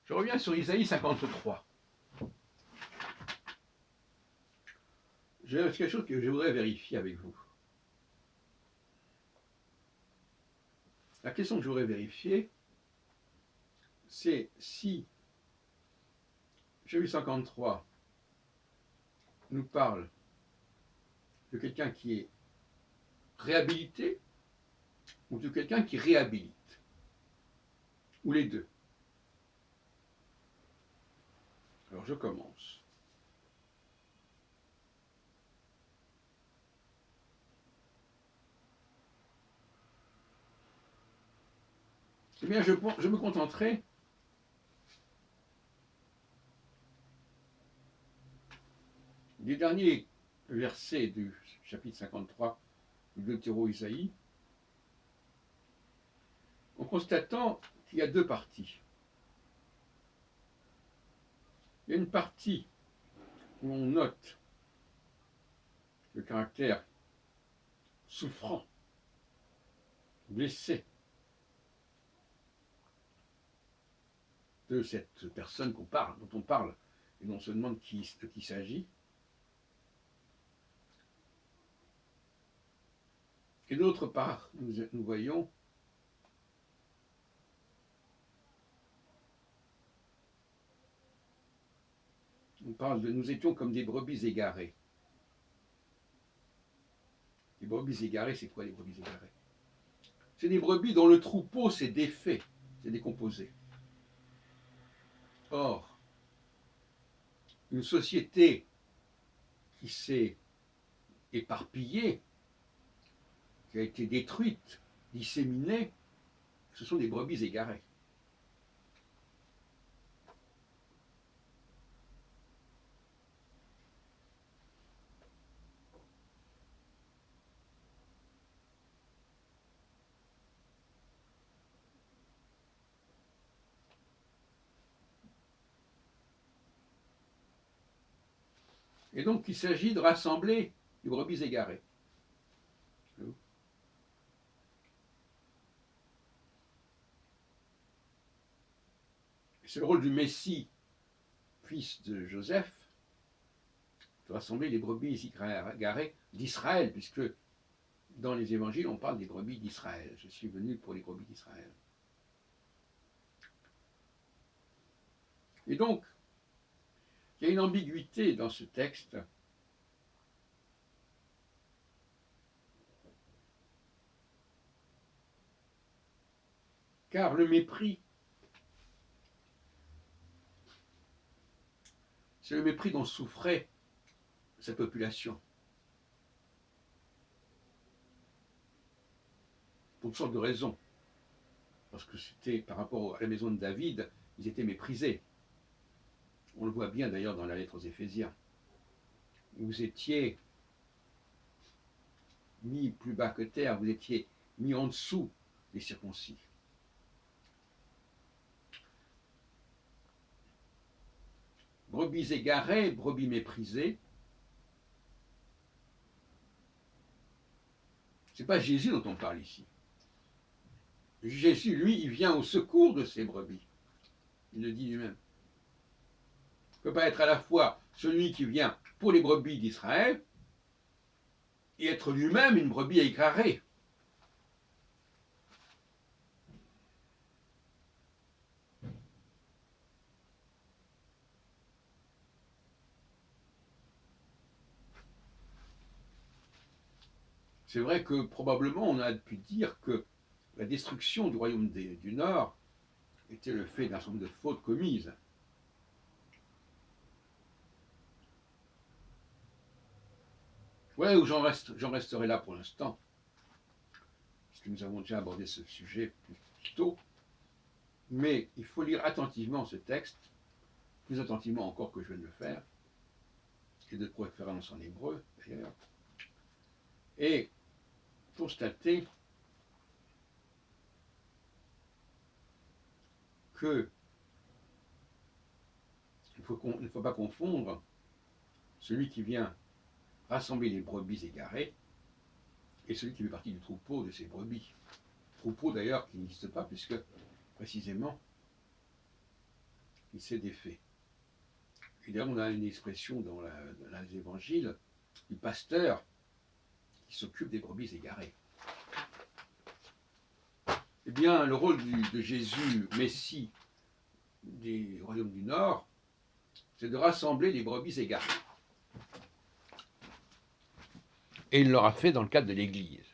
Je reviens sur Isaïe 53. J'ai quelque chose que je voudrais vérifier avec vous. La question que je voudrais vérifier, c'est si Jésus 53 nous parle de quelqu'un qui est réhabilité ou de quelqu'un qui réhabilite, ou les deux. Alors je commence. Eh bien, je me contenterai des derniers versets du chapitre 53 du Deutéro-Isaïe, en constatant qu'il y a deux parties. Il y a une partie où on note le caractère souffrant, blessé de cette personne dont on parle, et dont on se demande de qui il s'agit. Et d'autre part, nous voyons on parle de nous étions comme des brebis égarées. Les brebis égarées, c'est quoi les brebis égarées? C'est des brebis dont le troupeau s'est défait, s'est décomposé. Or, une société qui s'est éparpillée, qui a été détruite, disséminée, ce sont des brebis égarées. Et donc, il s'agit de rassembler les brebis égarées. C'est le rôle du Messie, fils de Joseph, de rassembler les brebis égarées d'Israël, puisque dans les évangiles, on parle des brebis d'Israël. Je suis venu pour les brebis d'Israël. Et donc, il y a une ambiguïté dans ce texte. Car le mépris, c'est le mépris dont souffrait cette population. Pour toutes sortes de raisons. Parce que c'était par rapport à la maison de David, ils étaient méprisés. On le voit bien d'ailleurs dans la lettre aux Éphésiens. Vous étiez mis plus bas que terre, vous étiez mis en dessous des circoncis. Brebis égarées, brebis méprisées. Ce n'est pas Jésus dont on parle ici. Jésus, lui, il vient au secours de ces brebis. Il le dit lui-même. Il ne peut pas être à la fois celui qui vient pour les brebis d'Israël et être lui-même une brebis égarée. C'est vrai que probablement on a pu dire que la destruction du royaume du Nord était le fait d'un certain nombre de fautes commises. Ouais, où j'en resterai là pour l'instant, parce que nous avons déjà abordé ce sujet plus tôt. Mais il faut lire attentivement ce texte, plus attentivement encore que je viens de le faire, et de préférence en hébreu d'ailleurs, et constater que il ne faut pas confondre celui qui vient rassembler les brebis égarées et celui qui fait partie du troupeau de ces brebis. Troupeau d'ailleurs qui n'existe pas puisque précisément il s'est défait. Et d'ailleurs, on a une expression dans l'un des évangiles du pasteur qui s'occupe des brebis égarées. Eh bien, le rôle de Jésus, Messie des royaumes du Nord, c'est de rassembler les brebis égarées. Et il l'aura fait dans le cadre de l'Église.